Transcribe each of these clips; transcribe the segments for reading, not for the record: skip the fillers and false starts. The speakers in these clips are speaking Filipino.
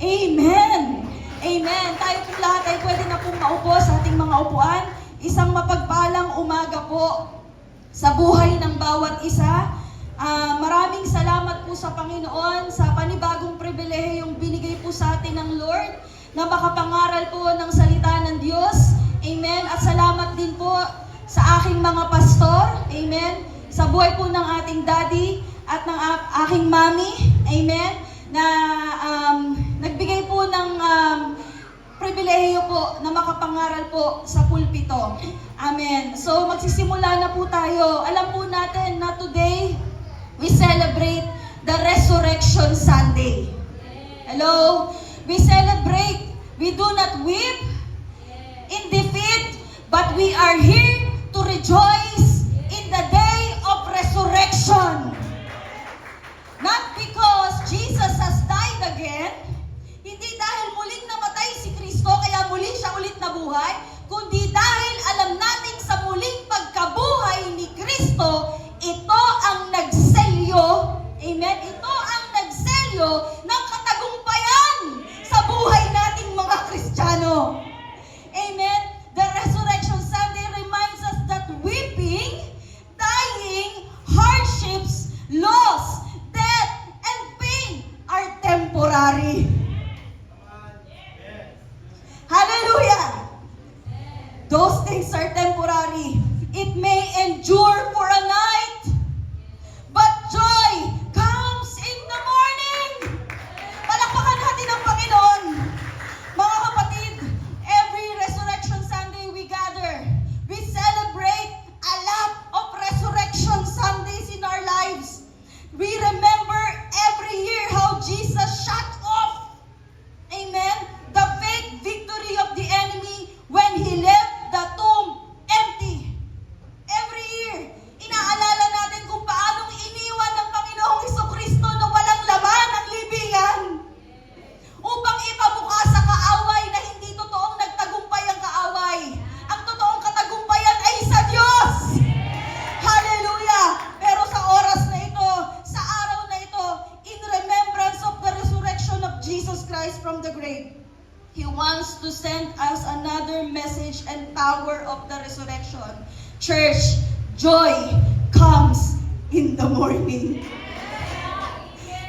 Amen! Amen! Tayo po lahat ay pwede na pong maupo sa ating mga upuan. Isang mapagpalang umaga po sa buhay ng bawat isa. Maraming salamat po sa Panginoon sa panibagong pribilehiyong binigay po sa atin ng Lord na makapangaral po ng salita ng Diyos. Amen. At salamat din po sa aking mga pastor. Amen. Sa buhay po ng ating daddy at ng aking mami. Amen. Na nagbigay po ng pribilehiyo po na makapangaral po sa pulpito. Amen. So magsisimula na po tayo. Alam po natin na today we celebrate the Resurrection Sunday. Hello? We celebrate. We do not weep in defeat, but we are here to rejoice in the day of resurrection. Not because Jesus has died again, hindi dahil muling namatay si Kristo, kaya muli siya ulit nabuhay, kundi dahil alam natin sa muling pagkabuhay ni Kristo, ito ang nagselyo, amen, ito ang nagselyo ng katagumpayan sa buhay nating mga Kristiyano. Amen. The Resurrection Sunday reminds us that weeping, dying, hardships, loss, death, and pain are temporary. Hallelujah! Those things are temporary. It may endure for a night, but joy comes in the morning. Palakpakan natin ang Panginoon. Mga kapatid, every Resurrection Sunday we gather. We celebrate a lot of Resurrection Sundays in our lives. We remember every year how Jesus shut off, amen, the fake victory of the enemy when He left the tomb empty. Every year, inaalala natin kung paanong iniwan ng Panginoong Jesucristo na walang laman ang libingan upang ipabukas sa kaaway na hindi totoong nagtagumpay ang kaaway. Ang totoong katagumpayan ay sa Diyos. Hallelujah! Pero sa oras na ito, sa araw na ito, in remembrance of the resurrection of Jesus Christ from the grave, He wants to send us another message and power of the resurrection. Church, joy comes in the morning.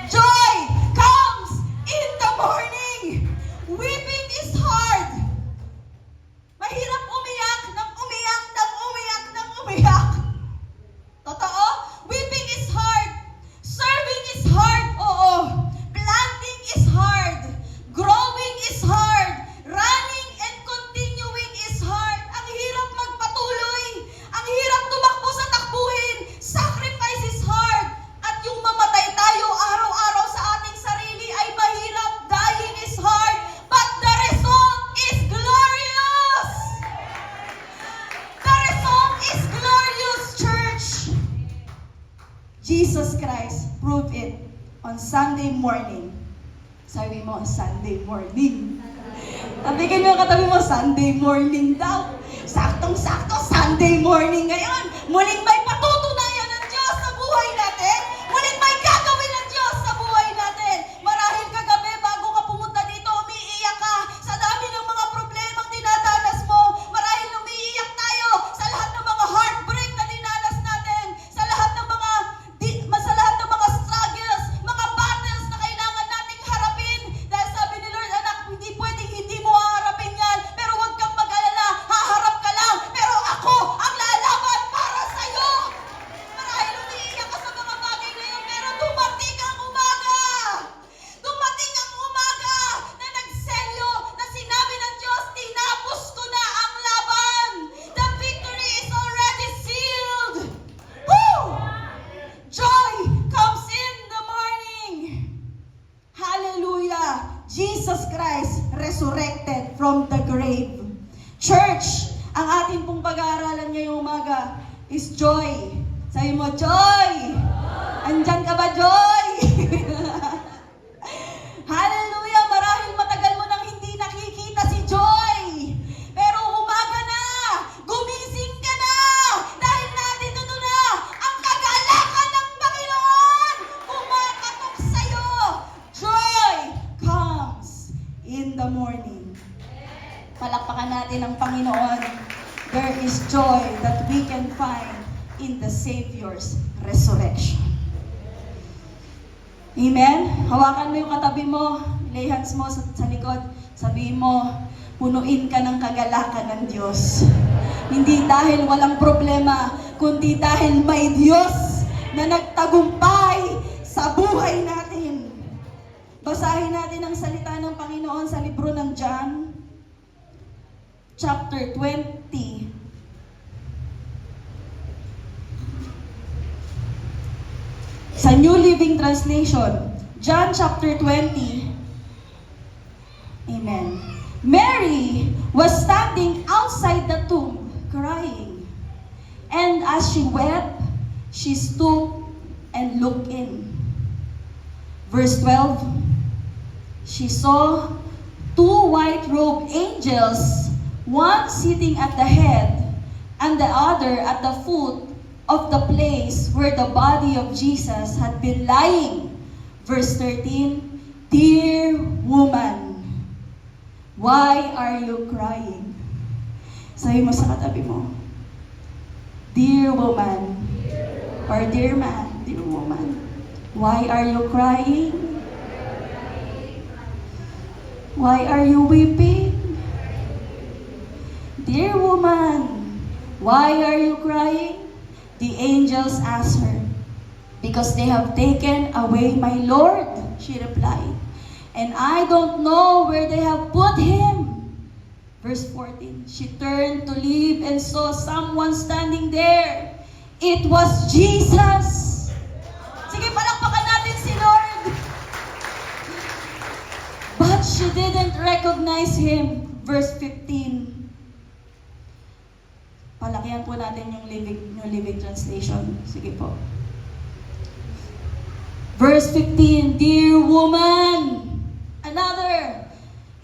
Joy comes in the morning. Weeping is hard. Mahirap umiyak ng umiyak ng umiyak ng umiyak. Totoo? Weeping is hard. Serving is hard. Oo. Planting is hard. Growing is hard. Running and continuing is hard. Ang hirap magpatuloy. Ang hirap tumakbo sa takbuhin. Sacrifice is hard. At yung mamatay tayo araw-araw sa ating sarili ay mahirap. Dying is hard. But the result is glorious. The result is glorious, church. Jesus Christ proved it on Sunday morning. Sabi mo, Sunday morning. Tabigan mo yung katabi mo, Sunday morning daw. Saktong-sakto, Sunday morning ngayon. Muling may patutunayan ng Diyos sa buhay natin. Muling may gagawin ng Diyos sa buhay natin. Marahil kagabi, bago ka pumunta dito, umiiyak ka sa dami ng mga problemang dinadanas mo. Marahil umiiyak tayo sa lahat ng mga heartbreak na dinanas natin. Sa lahat ng mga struggles, mga battles na kailangan nating harapin. Dahil sabi ni Lord, anak, hindi pwedeng hindi mo haharapin yan. Pero huwag kang mag-alala, haharap ka lang. Pero ako ang lalaban para sa'yo. Marahil umiiyak ka sa mga bagay na yun, pero dumating ang umaga. Dumating ang umaga na nagselyo, na sinabi ng Diyos, tinapos ko na ang laban. The victory is already sealed. Woo! Joy comes in the morning. Hallelujah! Jesus Christ resurrected from the grave. Church, ang ating pong pag-aaralan ngayong umaga is joy. Sabi mo, joy! Andyan ka ba, joy? Hallelujah! Marahil matagal mo nang hindi nakikita si Joy. Pero umaga na! Gumising ka na! Dahil nandito na ang kagalakan ng Panginoon! Kumakatok sa'yo! Joy comes in the morning. Palakpakan natin ang Panginoon. There is joy that we can find in the Savior's resurrection. Amen? Hawakan mo yung katabi mo, lay hands mo sa likod, sabihin mo, punuin ka ng kagalakan ng Diyos. Hindi dahil walang problema, kundi dahil may Diyos na nagtagumpay sa buhay natin. Basahin natin ang salita ng Panginoon sa libro ng John, chapter 20. Sa New Living Translation, John chapter 20. Amen. Mary was standing outside the tomb, crying. And as she wept, she stooped and looked in. Verse 12, she saw two white-robed angels, one sitting at the head and the other at the foot of the place where the body of Jesus had been lying. Verse 13, dear woman, why are you crying? Sabi mo sa katabi mo, dear woman, or dear man, dear woman, why are you crying? Why are you weeping? Dear woman, why are you crying? The angels asked her, because they have taken away my Lord, she replied, and I don't know where they have put him. Verse 14, she turned to leave and saw someone standing there. It was Jesus. Sige, palakpakan natin si Lord. But she didn't recognize him. Verse 15. Palakihan po natin yung New Living Translation. Sige po. Verse 15, dear woman. Another.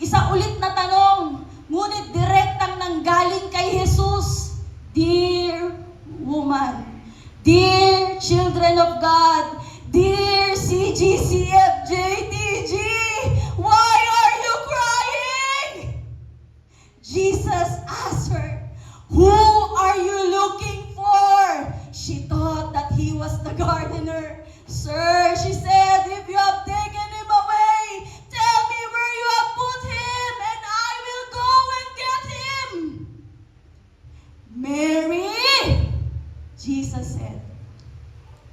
Isang ulit na tanong. Ngunit direktang nanggaling kay Jesus. Dear woman. Dear children of God. Dear CGCFJTG. Why are you crying? Jesus asked her, who are you looking for? She thought that he was the gardener. Sir, she said, if you have taken him away, tell me where you have put him, and I will go and get him. Mary, Jesus said.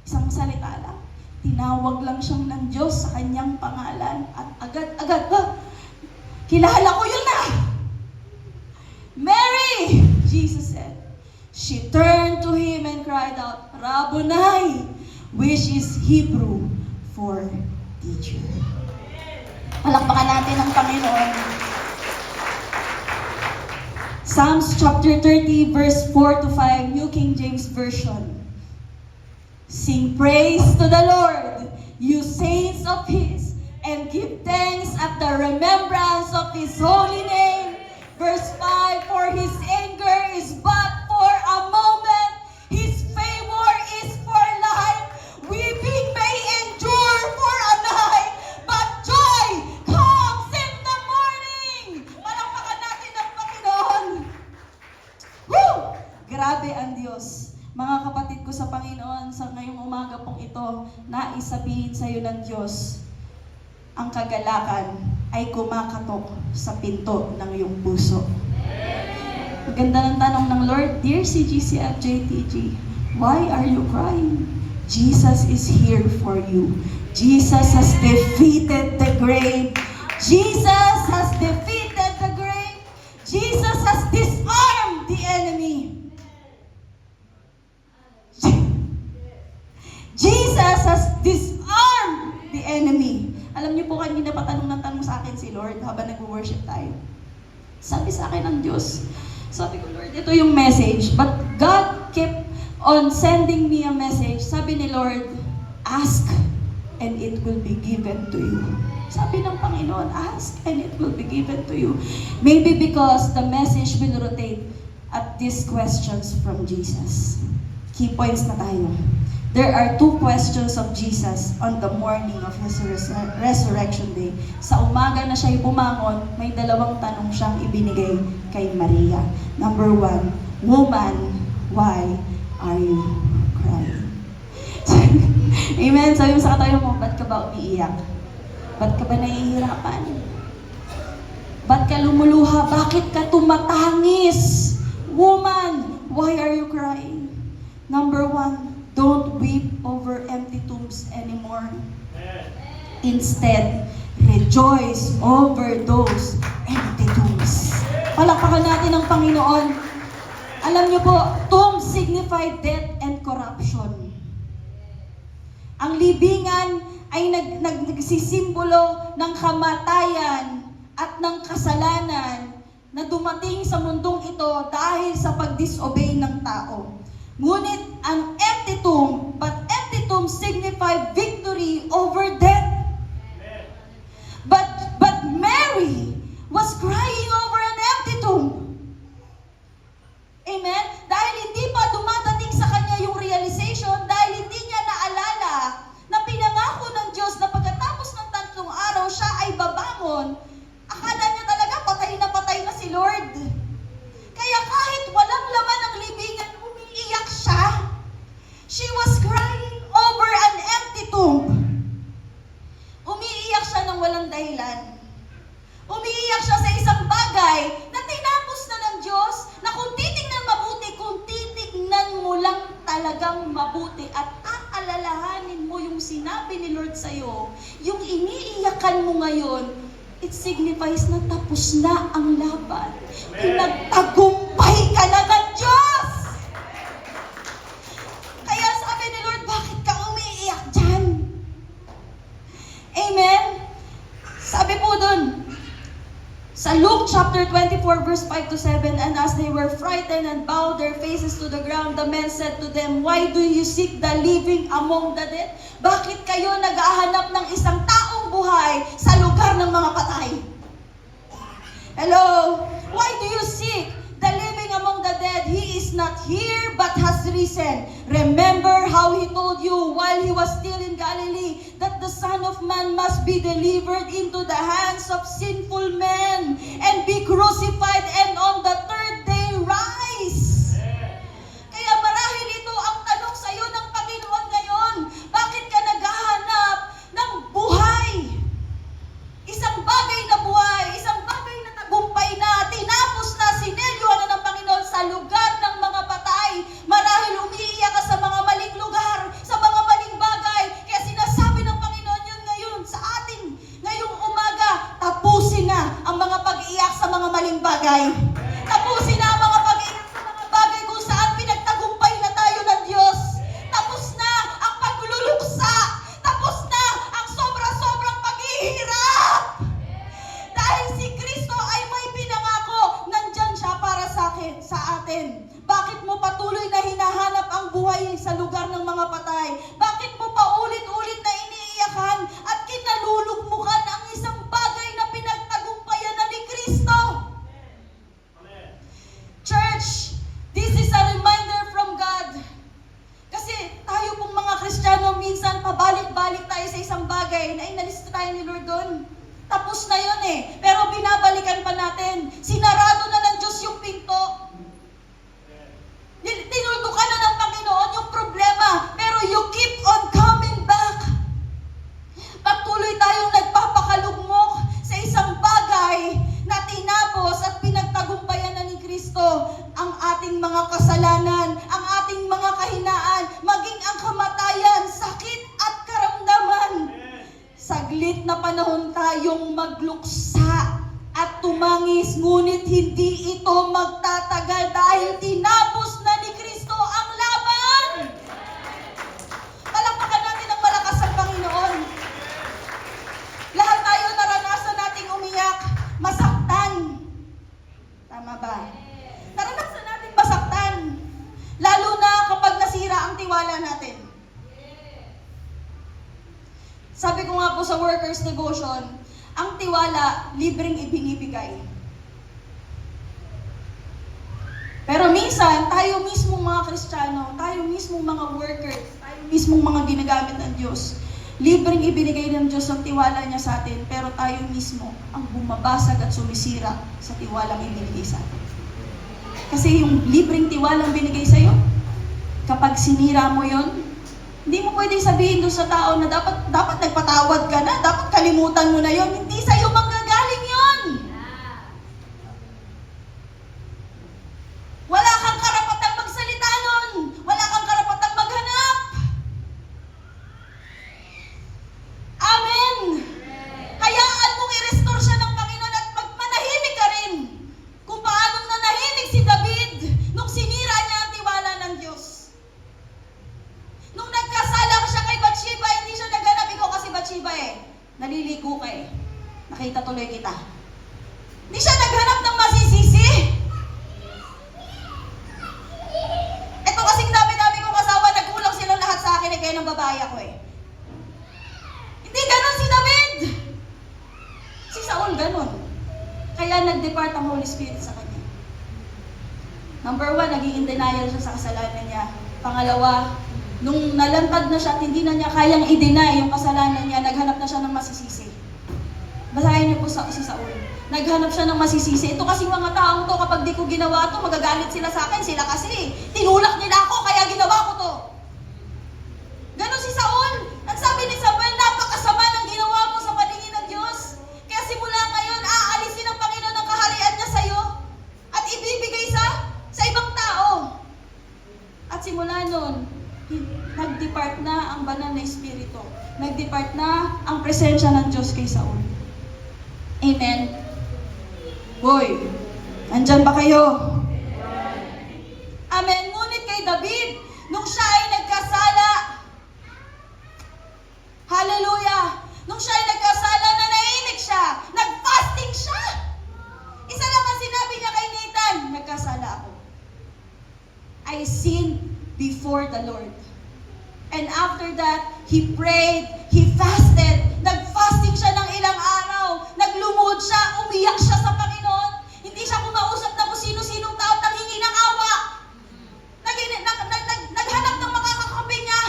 Isang salita lang. Tinawag lang siyang ng Diyos sa kanyang pangalan at agad-agad, kilala ko yun na. Mary, Jesus said. She turned to him and cried out, Rabboni, which is Hebrew for teacher. Palakpakan natin ang Panginoon. Psalms chapter 30, verse 4 to 5, New King James Version. Sing praise to the Lord, you saints of His, and give thanks at the remembrance of His holy name. Verse 5, for His anger is but for a moment, His favor is for life. Weeping may endure for a night, but joy comes in the morning. Palakpakan natin ang Panginoon. Woo! Grabe ang Diyos. Mga kapatid ko sa Panginoon, sa ngayong umaga pong ito, nais sabihin sa iyo ng Diyos, ang kagalakan ay kumakatok sa pinto ng iyong puso. Maganda ng tanong ng Lord, dear CGCFJTG, why are you crying? Jesus is here for you. Jesus has defeated the grave. Jesus has defeated the grave. Jesus has disarmed the enemy. Jesus has disarmed the enemy. Alam niyo po, kanina patanong ng tanong sa akin si Lord habang nag-worship tayo. Sabi sa akin ng Diyos, sabi ko, Lord, ito yung message. But God kept on sending me a message. Sabi ni Lord, ask and it will be given to you. Sabi ng Panginoon, ask and it will be given to you. Maybe because the message will rotate at these questions from Jesus. Key points na tayo. there are two questions of Jesus on the morning of His resurrection day. Sa umaga na siya'y bumangon, may dalawang tanong siyang ibinigay kay Maria. Number 1, woman, why are you crying? Amen. Sabi mo sa katayo mo, ba't ka ba umiiyak? Ba't ka ba nahihirapan? Ba't ka lumuluha? Bakit ka tumatangis? Woman, why are you crying? Number 1, don't weep over empty tombs anymore. Instead, rejoice over those empty tombs. Palakpakan natin ang Panginoon. Alam niyo po, tomb signified death and corruption. Ang libingan ay nagsisimbolo ng kamatayan at ng kasalanan na dumating sa mundong ito dahil sa pag-disobey ng tao. Ngunit ang empty tomb signify victory over death. But Mary was crying over an empty tomb. Amen? Dahil hindi pa dumadating sa kanya yung realization, dahil hindi niya naalala na pinangako ng Diyos na pagkatapos ng 3 araw siya ay babangon, akala niya talaga patay na si Lord. Kaya kahit walang laman ang libingan, umiiyak siya. She was crying over an empty tomb. Umiiyak siya ng walang dahilan. Umiiyak siya sa isang bagay na tinapos na ng Diyos, na kung titignan mabuti, kung titignan mo lang talagang mabuti at aalalahanin mo yung sinabi ni Lord sa'yo, yung iniiyakan mo ngayon, it signifies na tapos na ang laban. Pinagtagumpay ka na ng Diyos! Kaya sabi ni Lord, bakit ka umiiyak dyan? Amen? Sabi po dun, sa Luke chapter 24 verse 5 to 7, and as they were frightened and bowed their faces to the ground, the men said to them, why do you seek the living among the dead? Bakit kayo naghahanap ng isang taong buhay sa lugar ng mga patay? Hello? Why do you seek the living among the dead? He is not here but has risen. Remember how He told you while He was still in Galilee that the Son of Man must be delivered into the hands of sinful men and be crucified and on the 3rd day rise. Kaya marahil ito ang tanong sa iyo ng Panginoon ngayon. Bakit ka naghahanap ng buhay? Isang bagay na buhay, isang bagay na tagumpay na, tinapos na, sinelyuhan na ng Panginoon sa lugar ng mga patay. Marahil umiiyak ka sa mga maling lugar, sa mga maling bagay. Kaya sinasabi ng Panginoon yun ngayon sa atin, ngayong umaga, tapusin na ang mga pag-iyak sa mga maling bagay. Tapusin na ang mga pag-iyak sa mga bagay kung saan pinagtagumpay na tayo ng Diyos. Tapos na ang pagluluksa. Tapos na ang sobra-sobrang paghihirap. Dahil si Kristo ay may pinangako, nandyan siya para sa atin. Bakit mo patuloy na hinahanap ang buhay sa lugar ng mga patay? Bakit mo pa ulit-ulit na iniiyakan at kinalulugmukan ang isang bagay na pinagtagumpayan na ni Kristo? Church, this is a reminder from God. Kasi tayo pong mga Kristiyano, minsan pabalik-balik tayo sa isang bagay na inalis tayo ni Lord doon. Tapos na yun eh. Pero binabalikan pa natin. Sinarado na ng Diyos yung pinto. Tinuldukan na ng Panginoon yung problema. Pero you keep on coming back. Patuloy tayong nagpapakalugmok sa isang bagay na tinapos at pinagtagumpayan na ni Kristo ang ating mga kasalanan, ang ating mga kahinaan, maging ang kamatayan, sakit at karamdaman. Saglit na panahon tayong magluksa at tumangis, ngunit hindi ito magtatagal dahil tinapos na ni Kristo ang laban. Palakpakan natin ang malakas ang Panginoon. Lahat tayo naranasan nating umiyak, masaktan. Tama ba? Naranasan natin masaktan. Lalo na kapag nasira ang tiwala natin. Sabi ko nga po sa workers' devotion, ang tiwala, libreng ibinibigay. Pero minsan, tayo mismong mga Kristiyano, tayo mismong mga workers, tayo mismong mga ginagamit ng Diyos. Libreng ibinigay ng Diyos ang tiwala niya sa atin, pero tayo mismo ang bumabasag at sumisira sa tiwalang ibinigay sa atin. Kasi yung libreng tiwalang binigay sa'yo, kapag sinira mo yon, hindi mo pwedeng sabihin doon sa tao na dapat nagpatawad ka na, dapat kalimutan mo na yon. Hindi sa'yo manggagaling yon. Wala kang karapatang magsalita nun. Wala kang karapatang maghanap. Amen. Hayaan mong i-restore siya ng Panginoon at manahimik ka rin. Kung paano nanahimik si David nung sinira niya ang tiwala ng Diyos. Nung nagkasalang siya kay Bathsheba, hindi siya naghanap. Ikaw kasi Bathsheba naliligo ka Nakita tuloy kita. Hindi siya naghanap ng masisisi. Ito kasing dami-dami kong asawa, nagkulang silang lahat sa akin kaya ng babae ako Hindi ganon si David. Si Saul ganon. Kaya nag-depart ang Holy Spirit sa kanya. Number 1, naging in denial siya sa kasalanan niya. Pangalawa, nung nalantad na siya at hindi na niya kayang i-deny yung kasalanan niya, naghanap na siya ng masisisi. Basahin niyo po si Saul. Naghanap siya ng masisisi. Ito kasing mga taong to, kapag di ko ginawa to, magagalit sila sa akin. Sila kasi, tinulak nila ako, kaya ginawa ko to. Ganon si Saul. Ang sabi ni Samuel, napakasama ng ginawa mo sa paningin ng Diyos. Kaya simula ngayon, aalisin ng Panginoon ang kaharian niya sa'yo at ibibigay sa ibang tao. At simula nun, nag-depart na ang banal na espiritu. Nag-depart na ang presensya ng Diyos kay Saul. Amen. Hoy, andyan ba kayo? Amen. Ngunit kay David, nung siya ay nagkasala, hallelujah, nung siya ay nagkasala, nanahimik siya, nag-fasting siya. Isa lang ang sinabi niya kay Nathan, nagkasala ako. I sinned before the Lord. And after that, he prayed, he fasted, nag-fasting siya ng ilang araw, naglumuhod siya, umiyak siya sa Panginoon. Hindi siya kumausap na kung sino-sinong tao at hingi ng awa. Naghanap ng makakakampi niya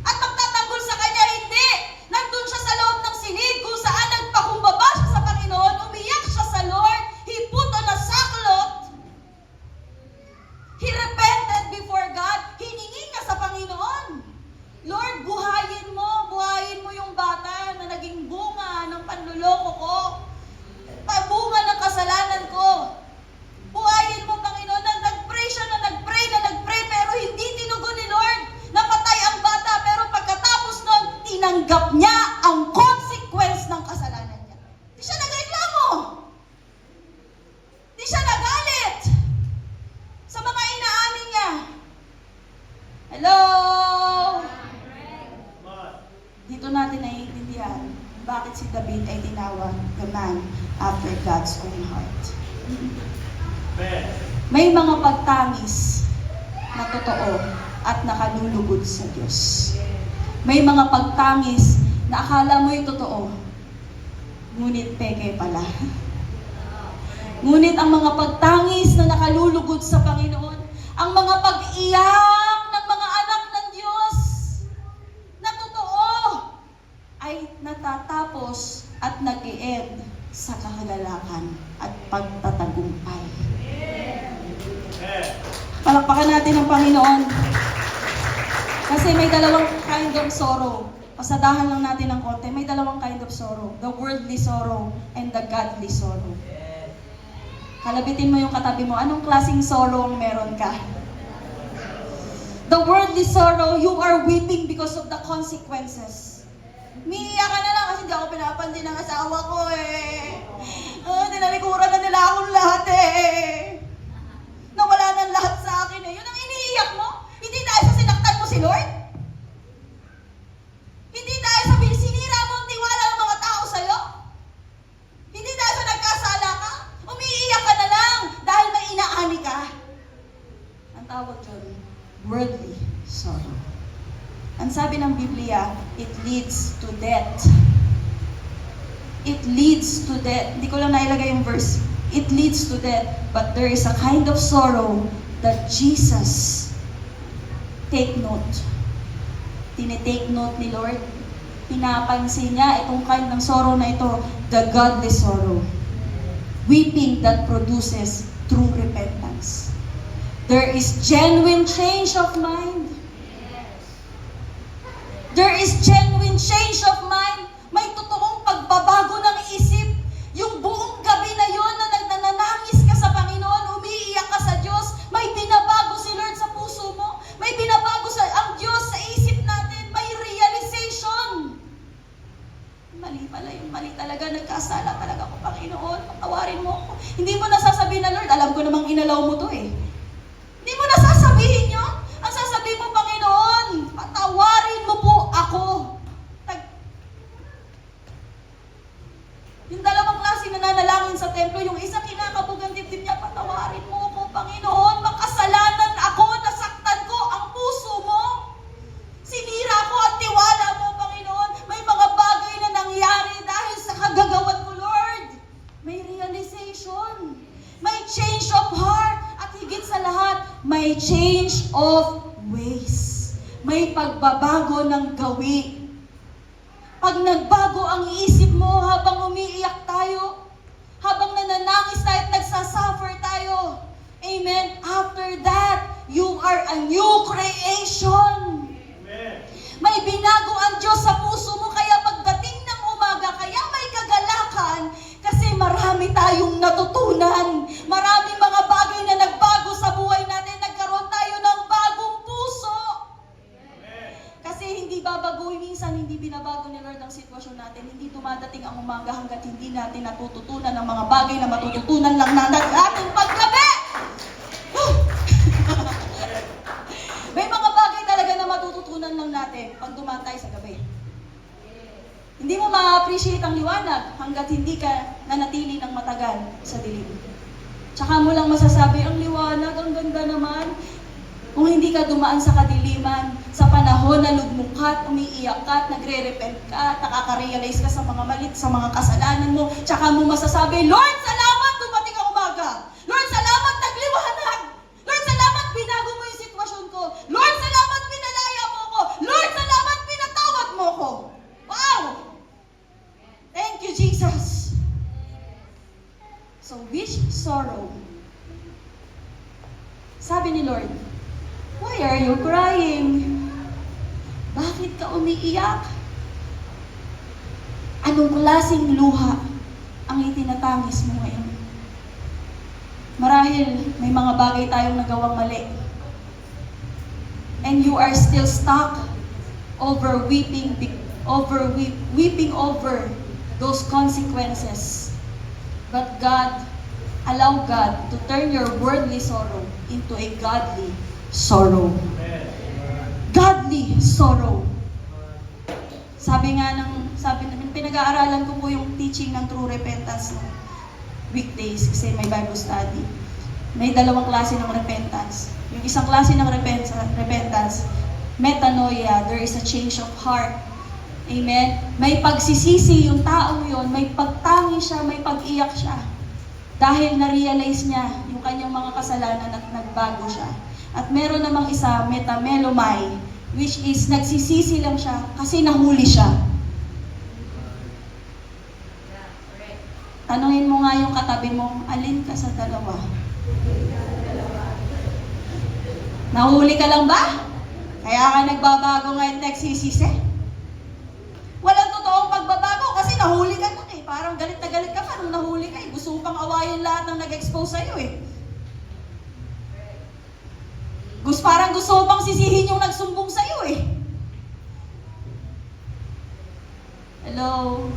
at magtatanggol sa kanya, hindi. Nandun siya sa loob ng silid kung saan nagpakumbaba siya sa Panginoon, umiyak siya sa Lord, he put on a sackcloth, he repented before God, hiningi niya sa Panginoon. Lord, buhayin mo yung bata na naging bunga ng panluloko ko, bunga ng kasalanan ko. Buhayin mo, Panginoon, na nag-pray siya, na nag-pray, pero hindi tinugon ni Lord. Napatay ang bata, pero pagkatapos nun, tinanggap niya ang consequence ng kasalanan niya. Di siya nagreklamo. Di siya nagalit sa mga inaamin niya. Hello? Dito natin naiintindihan bakit si David ay tinawag the man after God's own heart. May mga pagtangis na totoo at nakalulugod sa Diyos. May mga pagtangis na akala mo'y totoo, ngunit peke pala. Ngunit ang mga pagtangis na nakalulugod sa Panginoon, ang mga pag-iyak ng mga anak ng Diyos na totoo, ay natatapos at nag-i-end sa kahagalakan at pagtatagumpay. Palakpakan natin ang Panginoon. Kasi may dalawang kind of sorrow. Pasadahan lang natin ng konti. May dalawang kind of sorrow. The worldly sorrow and the godly sorrow. Kalabitin mo yung katabi mo. Anong klaseng sorrow ang meron ka? The worldly sorrow, you are weeping because of the consequences. Umiiyak ka na lang kasi hindi ako pinapansin ng asawa ko Tinalikuran na nila akong lahat Nawala na lahat sa akin Yun ang iniiyak mo? Hindi dahil sa sinaktan mo si Lord? Hindi dahil sa sinira mo ang tiwala ng mga tao sa'yo? Hindi dahil sa nagkasala ka? Umiiyak ka na lang dahil may inaani ka. Ang tawag dyan, worldly sorrow. Ang sabi ng Biblia, it leads to death. It leads to death. Hindi ko lang nailagay yung verse. It leads to death. But there is a kind of sorrow that Jesus, take note, tinitake note ni Lord. Pinapansin niya itong kind ng sorrow na ito, the godly sorrow. Weeping that produces true repentance. There is genuine change of mind. There is genuine change of mind. May totoong pagbabago ng isip. Yung buong gabi na yon na nananangis ka sa Panginoon, umiiyak ka sa Diyos, may binabago si Lord sa puso mo. May binabago ang Diyos sa isip natin. May realization. Mali pala yung mali talaga. Nagkasala talaga ako, Panginoon. Patawarin mo ako. Hindi mo nasasabihin na, Lord, alam ko namang inalaw mo to eh. Hindi mo nasasabihin yun. Ang sasabihin mo, Panginoon, patawarin mo po ako. Yung dalawang klase na nanalangin sa templo, yung isa kinakabog ang dibdib niya, patawarin mo ako, Panginoon, makasalanan ako, nasaktan ko ang puso mo. Sinira ko ang tiwala mo, Panginoon. May mga bagay na nangyari dahil sa kagagawan mo, Lord. May realization. May change of heart. At higit sa lahat, may change of ways. May pagbabago ng gawi. Pag nagbago ang isip mo habang umiiyak tayo, habang nananangis tayo at nagsasuffer tayo, amen, after that, you are a new creation. Amen. May binago ang Diyos sa puso mo, kaya pagdating ng umaga, kaya may kagalakan, kasi marami tayong natutunan. Maraming mga bagay na nagbago sa buhay natin, nagkaroon tayo ng bagong puso. Kasi hindi babaguhin, minsan hindi binabago ni Lord ang sitwasyon natin. Hindi dumadating ang umaga hanggat hindi natin natututunan ng mga bagay na matututunan lang na ating paggabi. May mga bagay talaga na matututunan lang natin pag dumaan tayo sa gabi. Hindi mo ma-appreciate ang liwanag hanggat hindi ka nanatili ng matagal sa dilim. Tsaka mo lang masasabi, ang liwanag, ang ganda naman. Kung hindi ka dumaan sa kadiliman, sa panahon na lugmok ka at umiiyak ka at nagre-repent ka at nakaka-realize ka sa mga malit, sa mga kasalanan mo, tsaka mo masasabi, Lord, salamat, dumating ang umaga. Lord, salamat, nagliwanag. Lord, salamat, binago mo yung sitwasyon ko. Lord, salamat, pinalaya mo ko. Lord, salamat, pinatawad mo ko. Wow! Thank you, Jesus. So, which sorrow? Sabi ni Lord, why are you crying? Bakit ka umiiyak? Anong klaseng luha ang itinatangis mo ngayon? Marahil may mga bagay tayong nagawang mali. And you are still stuck over weeping over those consequences. But allow God to turn your worldly sorrow into a godly sorrow. Godly sorrow. Sabi namin, pinag-aaralan ko po yung teaching ng true repentance ng weekdays kasi may Bible study. May dalawang klase ng repentance. Yung isang klase ng repentance, metanoia, there is a change of heart. Amen? May pagsisisi yung taong yon, may pagtangi siya, may pag-iyak siya. Dahil na-realize niya yung kanyang mga kasalanan at nagbago siya. At meron namang isa, metamelomai, which is nagsisisi lang siya kasi nahuli siya. Tanungin mo nga yung katabi mo, alin ka sa dalawa? Nahuli ka lang ba? Kaya ka nagbabago ngayon nagsisisi? Walang totoong pagbabago kasi nahuli ka lang eh. Parang galit na galit ka pa nung nahuli ka eh. Gusto mo pang awayin lahat ng nag-expose sa'yo eh. Parang gusto mo pang sisihin yung nagsumbong sa'yo eh. Hello?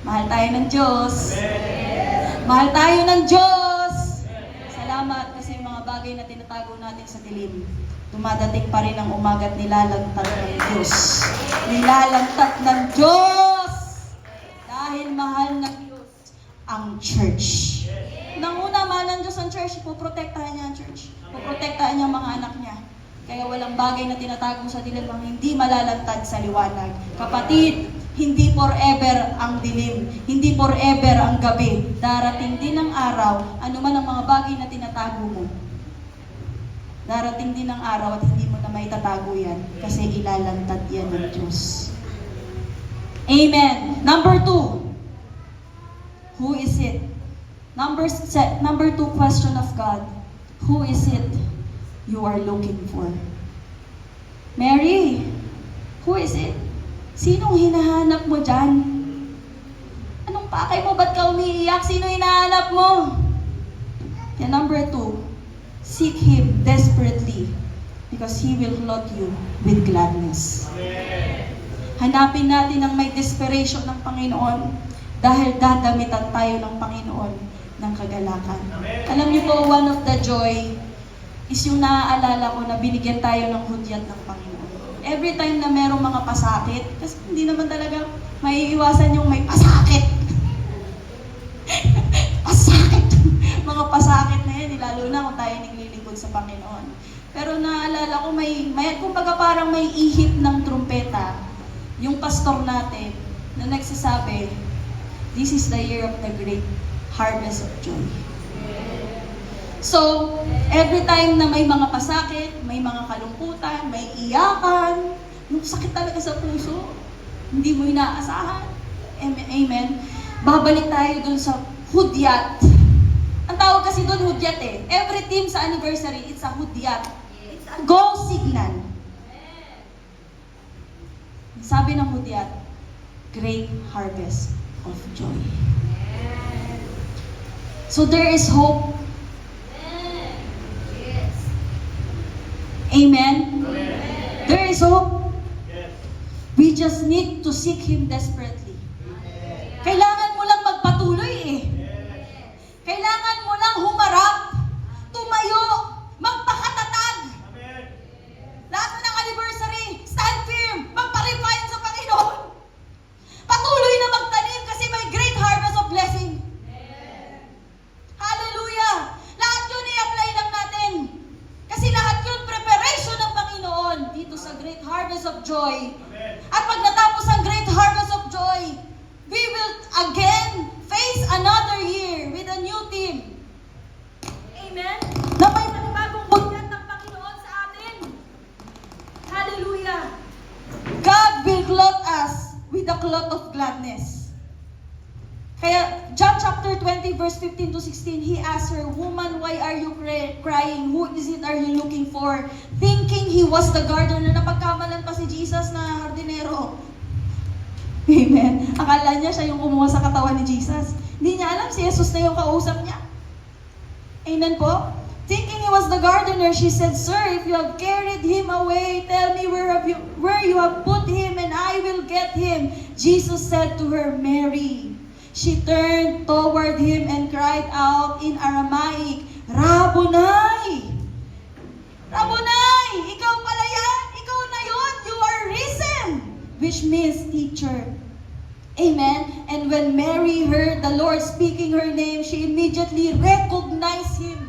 Mahal tayo ng Diyos. Mahal tayo ng Diyos. Salamat kasi yung mga bagay na tinatago natin sa dilim, dumadating pa rin ang umaga at nilalagtat ng Diyos. Nilalagtat ng Diyos! Dahil mahal ng Diyos ang church. Nanguna, mahal ng Diyos ang church, puprotektahan niya ang church. Puprotektahan niya ang mga anak niya. Kaya walang bagay na tinatago sa dilim ang hindi malalantad sa liwanag. Kapatid, hindi forever ang dilim. Hindi forever ang gabi. Darating din ang araw, anuman ang mga bagay na tinatago mo. darating din ang araw at hindi mo na maitatago yan kasi ilalantad yan ng Diyos. Amen. Number 2. Who is it? Number 2 question of God. Who is it you are looking for? Mary, who is it? Sinong hinahanap mo dyan? Anong pakay mo? Ba't ka umiiyak? Sino hinahanap mo? Kaya number 2, seek Him desperately because He will clothe you with gladness. Amen. Hanapin natin ang may desperation ng Panginoon dahil dadamitan tayo ng Panginoon ng kagalakan. Amen. Alam niyo po, one of the joy is yung naaalala ko na binigyan tayo ng hudyat ng Panginoon. Every time na merong mga pasakit, kasi hindi naman talaga maiiwasan yung may pasakit. Pasakit. Mga pasakit na yan, lalo na kung tayo naglilingkod sa Panginoon. Pero naalala ko, kumbaga parang may ihip ng trumpeta, yung pastor natin, na nagsasabi, this is the year of the great harvest of joy. So, every time na may mga pasakit, may mga kalungkutan, may iyakan, yung sakit talaga sa puso, hindi mo inaasahan. Amen. Babalik tayo dun sa hudyat. Ang tawag kasi dun hudyat eh. Every team sa anniversary, it's a hudyat. It's a go signal. Sabi ng hudyat, great harvest of joy. So there is hope. Amen? Amen. There is hope. Yes. We just need to seek Him desperately. Amen. Kailangan mo lang magpatuloy eh. Yes. Kailangan mo lang humarap, tumayo, magpakatatag. Amen. Lahat na ng anniversary, stand firm, magpa-refine sa Panginoon. Patuloy na magtanim kasi may great harvest of blessing. Amen. Hallelujah! Lahat yun i-apply lang natin. Kasi lahat yun preparation ng Panginoon dito sa great harvest of joy. Amen. At pag natapos ang great harvest of joy, we will again face another year with a new team. Amen? Na may panibagong hudyat ng Panginoon sa atin. Hallelujah! God will clothe us with the cloth of gladness. Kaya, John chapter 20, verse 15 to 16, He asked her, "Woman, why are you crying? Who is it are you looking for?" Thinking He was the gardener. Napagkamalan pa si Jesus na hardinero. Amen. Akala niya siya yung kumuha sa katawan ni Jesus. Hindi niya alam si Jesus na yung kausap niya. Amen po? Thinking He was the gardener, she said, "Sir, if you have carried Him away, tell me where you have put Him, and I will get Him." Jesus said to her, "Mary." She turned toward Him and cried out in Aramaic, "Rabboni! Rabboni! Ikaw pala yan! Ikaw na yun! You are risen!" Which means teacher. Amen? And when Mary heard the Lord speaking her name, she immediately recognized Him.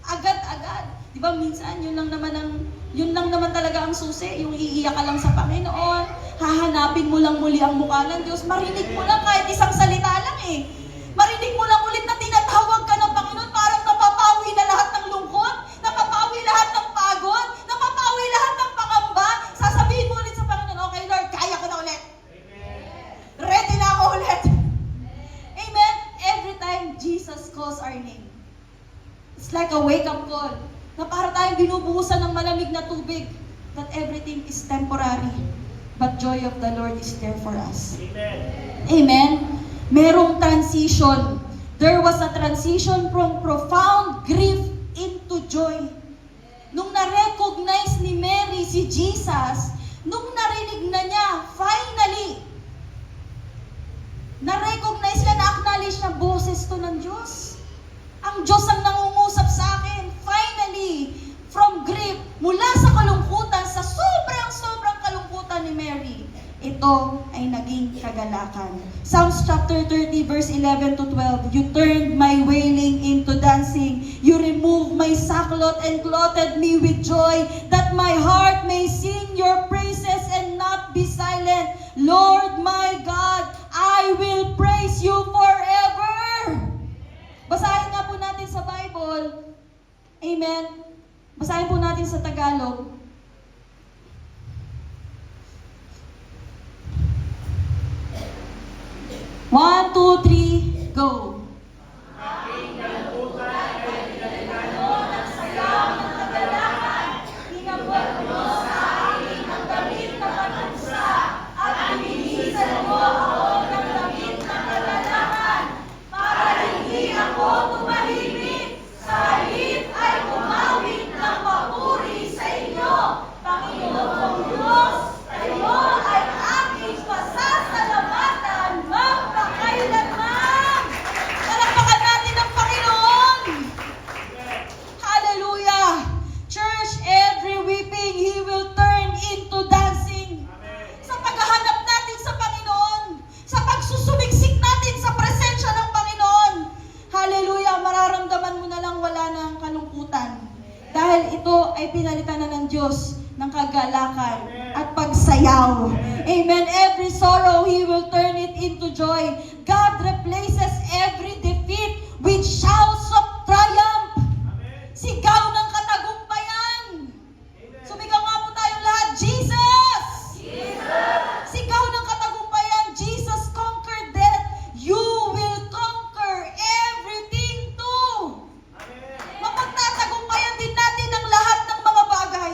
Agad-agad. Di ba minsan, yun lang naman talaga ang susi. Yung iiyak ka lang sa Panginoon, hahanapin mo lang muli ang mukha ng Diyos, marinig mo lang kahit isang salita lang eh. Marinig mo lang ulit na tinatawag ka ng Panginoon, parang napapawi na lahat ng lungkot, napapawi lahat ng pagod, napapawi lahat ng pangamba. Sasabihin mo ulit sa Panginoon, "Okay Lord, kaya ko na ulit. Ready na ako ulit." Amen? Every time Jesus calls our name, it's like a wake-up call na para tayong binubuhusan ng malamig na tubig, that everything is temporary, but joy of the Lord is there for us. Amen. Amen? Merong transition. There was a transition from profound grief into joy. Nung na-recognize ni Mary si Jesus, nung narinig na niya, finally, na-recognize niya, na-acknowledge na boses to ng Diyos. Ang Diyos ang nangungusap sa akin. Finally, from grief, mula sa kalungkutan, sa sobrang kalungkutan ni Mary, ito ay naging kagalakan. Psalms chapter 30, verse 11 to 12, "You turned my wailing into dancing. You removed my sackcloth and clothed me with joy, that my heart may sing your praises and not be silent. Lord my God, I will praise you forever." Basahin nga po natin sa Bible. Amen. Basahin po natin sa Tagalog. One, two, three, go! Palakpakan natin ang Panginoon! Hallelujah! Church, every weeping, He will turn into dancing. Sa paghahanap natin sa Panginoon, sa pagsusumiksik natin sa presensya ng Panginoon, hallelujah, mararamdaman mo na lang wala ng kalungkutan. Dahil ito ay pinalitan na ng Diyos ng kagalakan at pagsayaw. Amen. Every sorrow, He will turn it into joy. God replaces every defeat with shouts of triumph. Sigaw ng katagumpayan. Sumigaw nga po tayong lahat, Jesus! Sigaw ng katagumpayan, Jesus conquered death. You will conquer everything too. Mapagtatagumpayan din natin ang lahat ng mga bagay.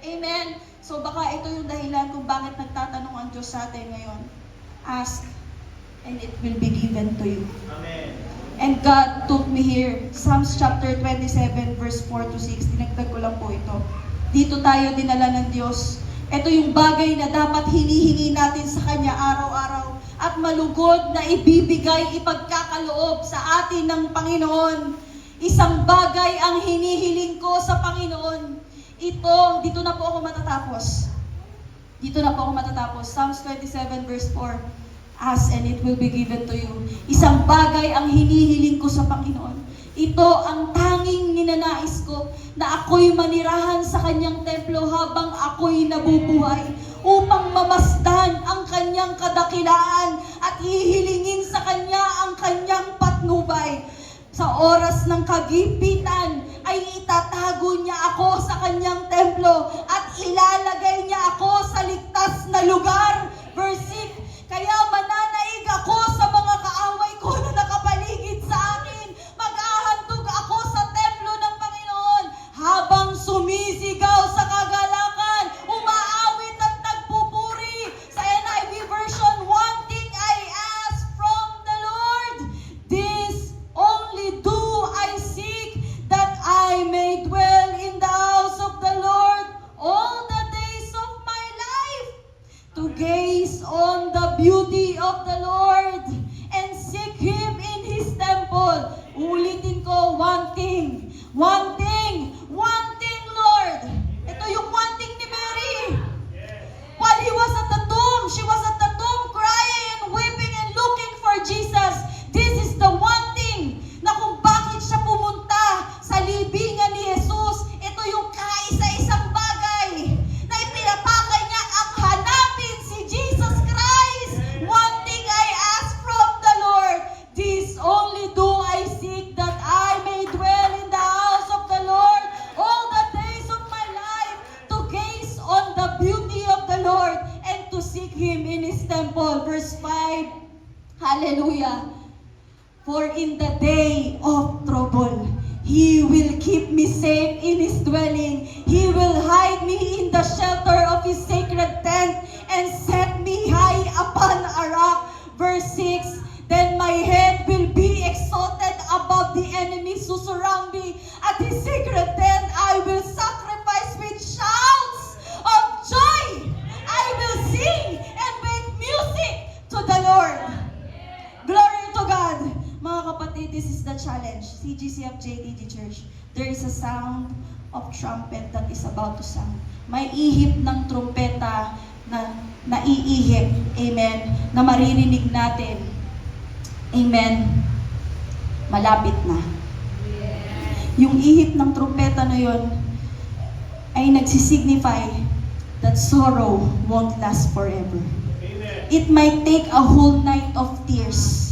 Amen. So baka ito yung dahilan kung bakit nagtatanong ang Diyos sa atin ngayon. Ask, and it will be given to you. Amen. And God took me here. Psalms chapter 27 verse 4 to 6. Dinagdag ko lang po ito. Dito tayo dinala ng Diyos. Ito yung bagay na dapat hinihingi natin sa Kanya araw-araw. At malugod na ibibigay, ipagkakaloob sa atin ng Panginoon. Isang bagay ang hinihiling ko sa Panginoon. Ito, dito na po ako matatapos. Dito na po ako matatapos. Psalms 27 verse 4. Ask and it will be given to you. Isang bagay ang hinihiling ko sa Panginoon. Ito ang tanging ninanais ko, na ako'y manirahan sa Kanyang templo habang ako'y nabubuhay, upang mamasdan ang Kanyang kadakilaan at hihilingin sa Kanya ang Kanyang patnubay. Sa oras ng kagipitan ay itatago niya ako sa Kanyang templo at ilalagay niya ako sa ligtas na lugar. Verse 6, kaya mananaig ako sa mga kaaway ko na nakapaligid sa akin. Mag-ahantog ako sa templo ng Panginoon habang sumisigaw sa kagalakan, umaawit at nagpupuri. Sa NIV version, one thing I ask from the Lord, this only do I seek, that I may dwell in the house of the Lord all the days of my life, to gaze on the beauty of the Lord and seek Him in His temple. Ulitin ko, one thing, Lord. Ito yung one thing ni Mary. While he was at the tomb, she was at the tomb crying and weeping and looking for Jesus. This is the one thing na kung bakit siya pumunta sa libingan ni Jesus. Ito yung kaisa-isang bagay na ipinapakay niya ang hanapin si Jesus Christ. One thing I ask from the Lord, this only do I seek, that I may dwell in the house of the Lord all the days of my life, to gaze on the beauty of the Lord and to seek Him in His temple. Verse 5, hallelujah. For in the day of trouble, He will keep me safe in His dwelling. He will hide me in the shelter of His sacred tent and set me high upon a rock. Verse 6, then my head will be exalted above the enemies who surround me. At His sacred tent I will sacrifice with shouts of joy. I will sing and make music to the Lord. Glory to God. Mga kapatid, this is the challenge. CGCF JTG Church. There is a sound of trumpet that is about to sound. May ihip ng trumpeta na naiihip. Amen. Na maririnig natin. Amen. Malapit na. Yung ihip ng trumpeta na yon ay nagsisignify that sorrow won't last forever. It might take a whole night of tears.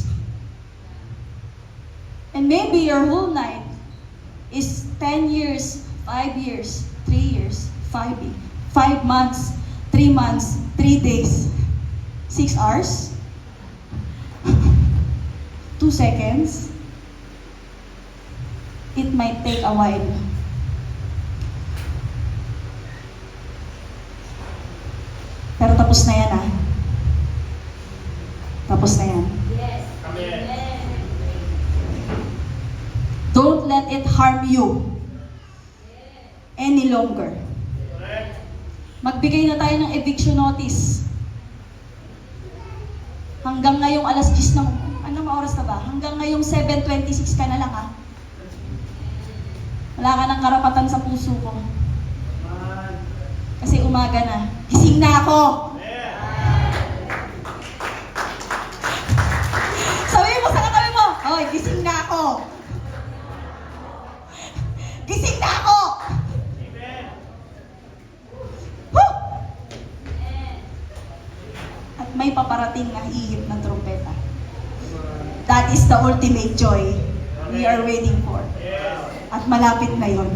And maybe your whole night is 10 years, 5 years, 3 years, 5 months, 3 months, 3 days, 6 hours, 2 seconds. It might take a while. Pero tapos na yan ah. Tapos na yan. Don't let it harm you any longer. Magbigay na tayo ng eviction notice. Hanggang ngayong alas 10 ng, anong oras na ba? Hanggang ngayong 7:26 ka na lang ah. Wala ka ng karapatan sa puso ko. Kasi umaga na. Gising na ako! Sabihin mo sa katabi mo, hoy, gising na ako! Gising na ako! Woo! At may paparating na hihip ng trumpeta. That is the ultimate joy we are waiting for. At malapit na yon.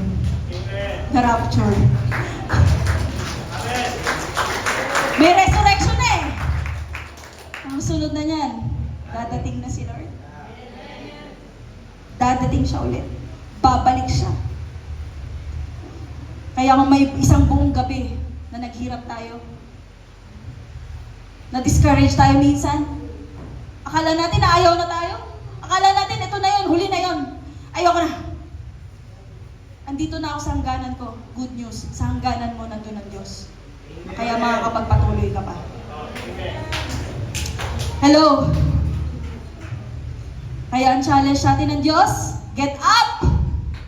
The rapture. May resurrection na eh. Ang sunod na niyan, dadating na si Lord. Dadating siya ulit. Babalik siya. Kaya kung may isang buong gabi na naghirap tayo, na-discourage tayo minsan, akala natin na ayaw na tayo. Akala natin ito na yon, huli na yon. Ayoko na. Andito na ako sa hangganan ko. Good news. Sa hangganan mo nandun ang Diyos. Kaya makakapagpatuloy ka pa. Hello? Kaya ang challenge natin ng Diyos, get up!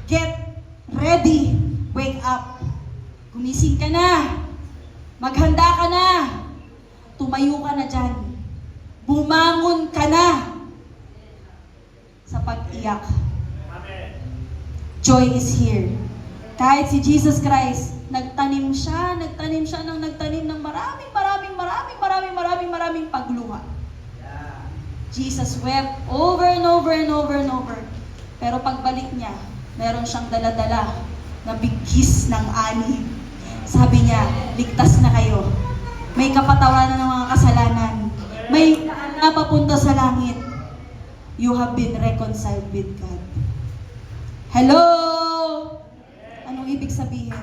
Get ready! Wake up! Gumising ka na! Maghanda ka na! Tumayo ka na dyan! Bumangon ka na! Sa pag-iyak. Joy is here. Kahit si Jesus Christ, nagtanim siya ng maraming pagluha. Jesus wept over and over and over and over. Pero pagbalik niya, meron siyang dala-dala na bigkis ng ani. Sabi niya, ligtas na kayo. May kapatawaran ng mga kasalanan. May napapunta sa langit. You have been reconciled with God. Hello! Anong ibig sabihin?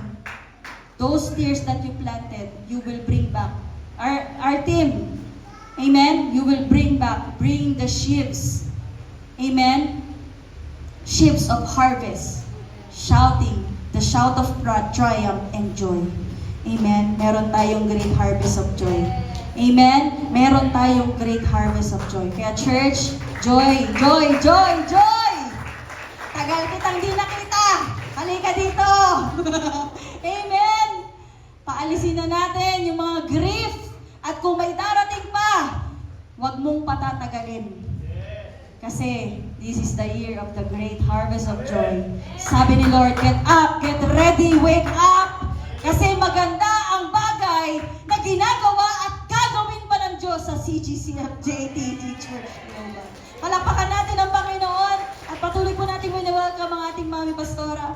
Those tears that you planted, you will bring back. Our team, amen? You will bring back, bring the sheaves. Amen? Sheaves of harvest. Shouting, the shout of triumph and joy. Amen? Meron tayong great harvest of joy. Amen? Meron tayong great harvest of joy. Kaya church, joy, joy, joy, joy! Tagal kitang di nakita. Halika dito. Amen. Paalisin na natin yung mga grief. At kung may darating pa, huwag mong patatagalin. Kasi this is the year of the great harvest of joy. Sabi ni Lord, get up, get ready, wake up. Kasi maganda ang bagay na ginagawa at gagawin pa ng Diyos sa CGCF-JTT Church Global. Palakpakan natin ang Panginoon at patuloy po natin welcome ang ating Mami Pastora.